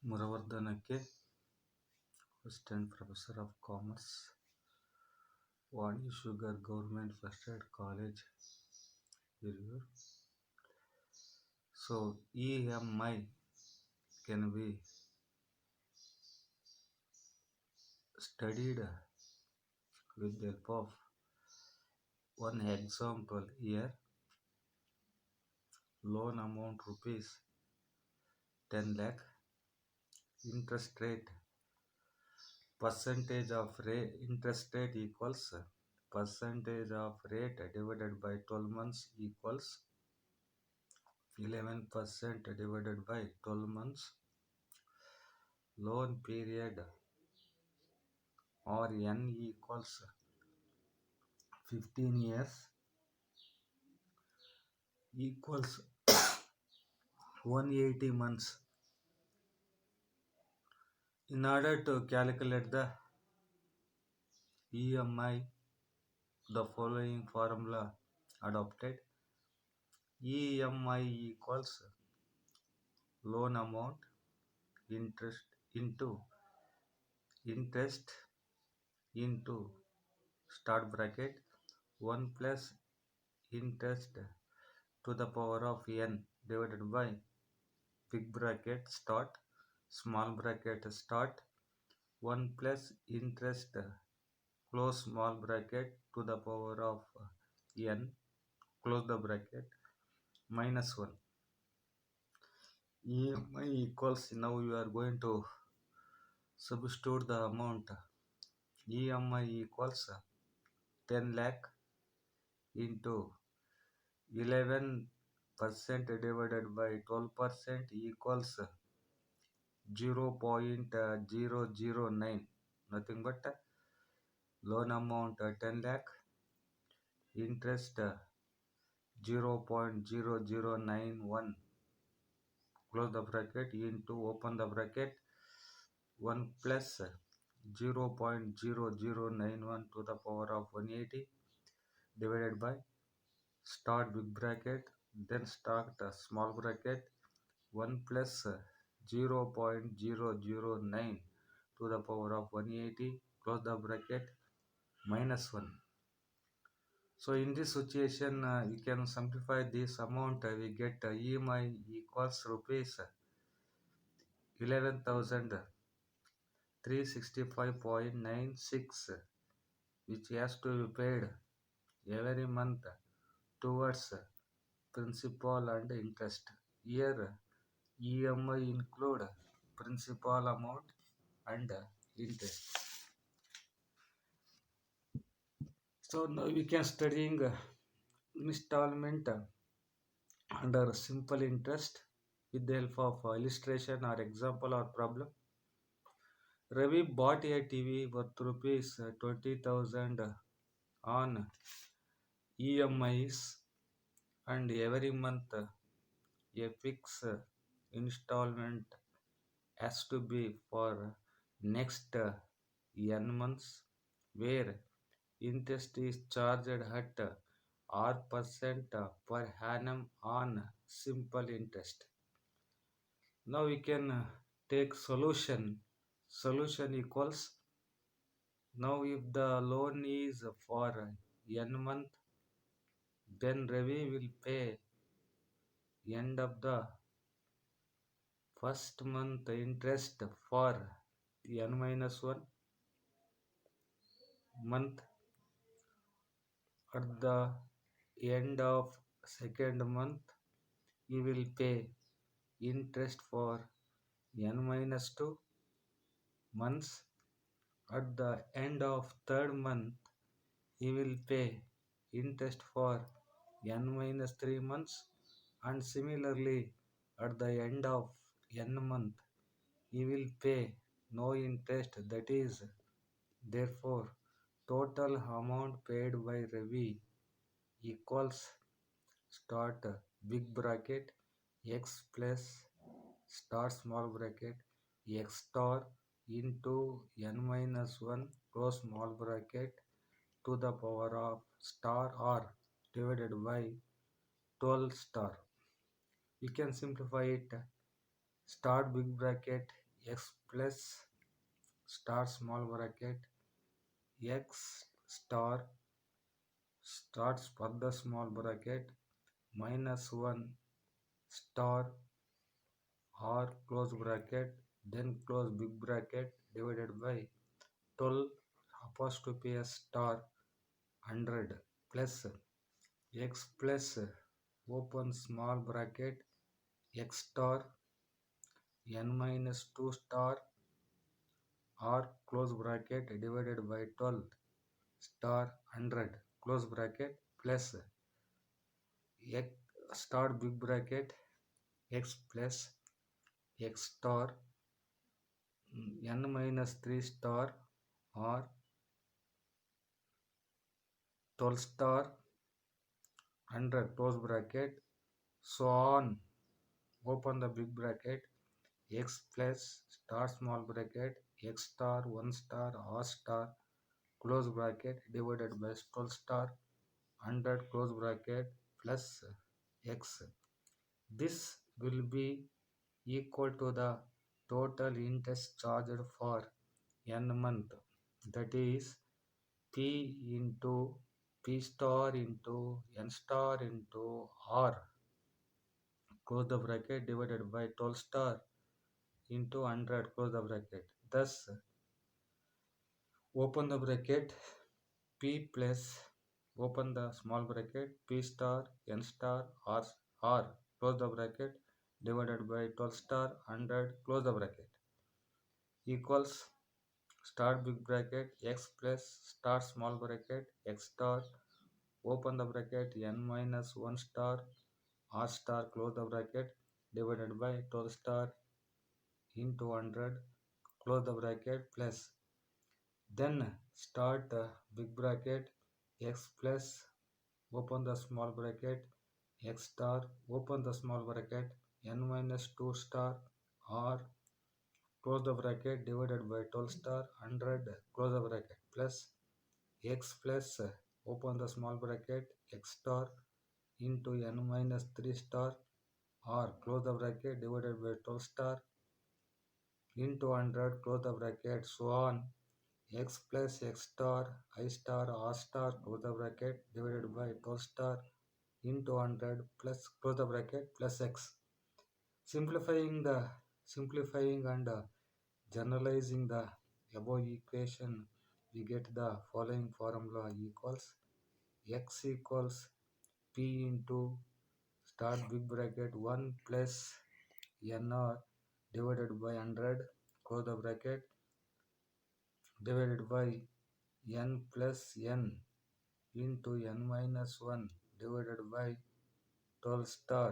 Muravardhanake, Assistant Professor of Commerce, Vani Sugar Government First Aid College, Hirur. So EMI can be studied with the help of one example here. Loan amount rupees 10 lakh, interest rate percentage of rate interest rate equals percentage of rate divided by 12 months equals 11% divided by 12 months. Loan period or N equals 15 years equals 180 months. In order to calculate the EMI, the following formula adopted. EMI equals loan amount interest interest into start bracket 1 plus interest to the power of n divided by big bracket start small bracket start 1 plus interest close small bracket to the power of n close the bracket minus 1. EMI equals, now you are going to substitute the amount. EMI equals 10 lakh into 11% divided by 12% equals 0.009, nothing but loan amount 10 lakh, interest 0.0091, close the bracket, into open the bracket 1 plus 0.0091 to the power of 180 divided by start big bracket, then start small bracket 1 plus 0.009 to the power of 180, close the bracket, minus 1. So in this situation, we can simplify this amount. We get EMI equals rupees 11,365.96, which has to be paid every month towards principal and interest. Here EMI include principal amount and interest. So now we can studying installment under simple interest with the help of illustration or example or problem. Ravi bought a TV worth rupees 20,000 on EMIs, and every month a fixed installment has to be for next n months, where interest is charged at R% per annum on simple interest. Now we can take solution. Solution equals, now if the loan is for n month, then Ravi will pay end of the first month interest for n minus 1 month. At the end of second month, he will pay interest for n minus 2 months. At the end of third month, he will pay interest for n minus 3 months, and similarly at the end of n month, he will pay no interest. That is, therefore, total amount paid by Ravi equals start big bracket x plus start small bracket x star into n minus 1 close small bracket to the power of star r divided by 12 star. We can simplify it. Start big bracket x plus start small bracket x star starts further small bracket minus 1 star or close bracket then close big bracket divided by 12 apostrophe s star 100 plus x plus open small bracket x star n minus 2 star or close bracket divided by 12 star 100 close bracket plus x start big bracket x plus x star n minus 3 star or 12 star 100 close bracket so on open the big bracket x plus start small bracket x star 1 star r star close bracket divided by 12 star 100 close bracket plus x. This will be equal to the total interest charged for n month, that is p into p star into n star into r close the bracket divided by 12 star into 100 close the bracket. Thus open the bracket p plus open the small bracket p star n star r close the bracket divided by 12 star 100 close the bracket equals start big bracket x plus start small bracket x star open the bracket n minus 1 star r star close the bracket divided by 12 star into 100 close the bracket plus then start big bracket x plus open the small bracket x star open the small bracket n minus 2 star r close the bracket divided by 12 star 100 close the bracket plus x plus open the small bracket x star into n minus 3 star r close the bracket divided by 12 star into 100 close the bracket so on x plus x star I star r star close the bracket divided by 12 star into 100 plus close the bracket plus x. Simplifying and generalizing the above equation, we get the following formula equals x equals p into start big bracket 1 plus nr divided by 100 close the bracket divided by n plus n into n minus 1 divided by 12 star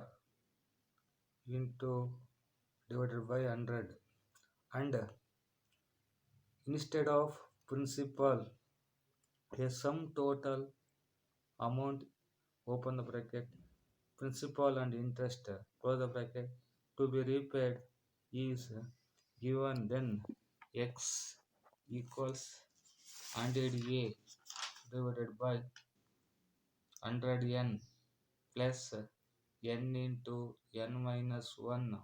into divided by 100 and instead of principal a sum total amount open the bracket principal and interest close the bracket to be repaid is given then x equals 100a divided by 100n plus n into n minus 1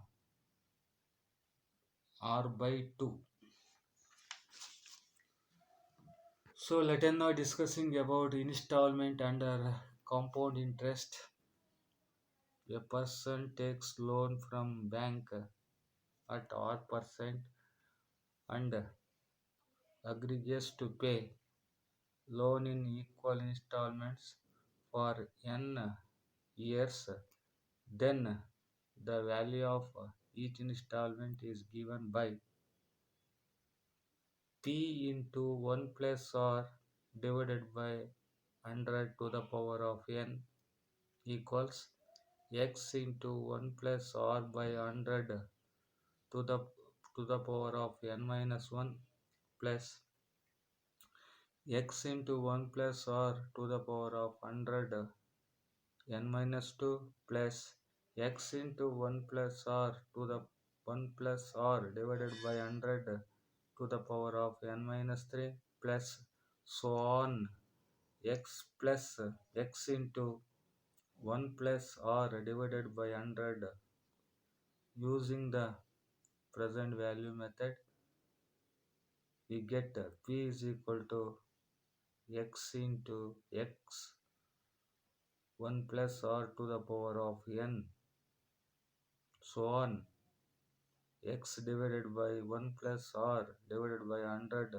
r by 2. So let us now discussing about installment under compound interest. A person takes loan from bank at odd percent and agrees to pay loan in equal installments for n years. Then the value of each installment is given by p into 1 plus r divided by 100 to the power of n equals x into 1 plus r by 100 to the power of n minus 1 plus x into 1 plus r to the power of 100 n minus 2 plus x into 1 plus r to the 1 plus r divided by 100 to the power of n minus 3 plus so on x plus x into 1 plus r divided by 100 using the present value method, we get p is equal to x into x 1 plus r to the power of n, so on, x divided by 1 plus r divided by 100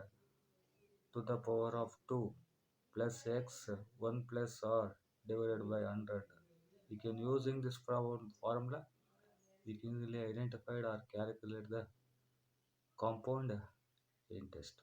to the power of 2 plus x 1 plus r divided by 100. We can using this formula, we can easily identify or calculate the compound interest.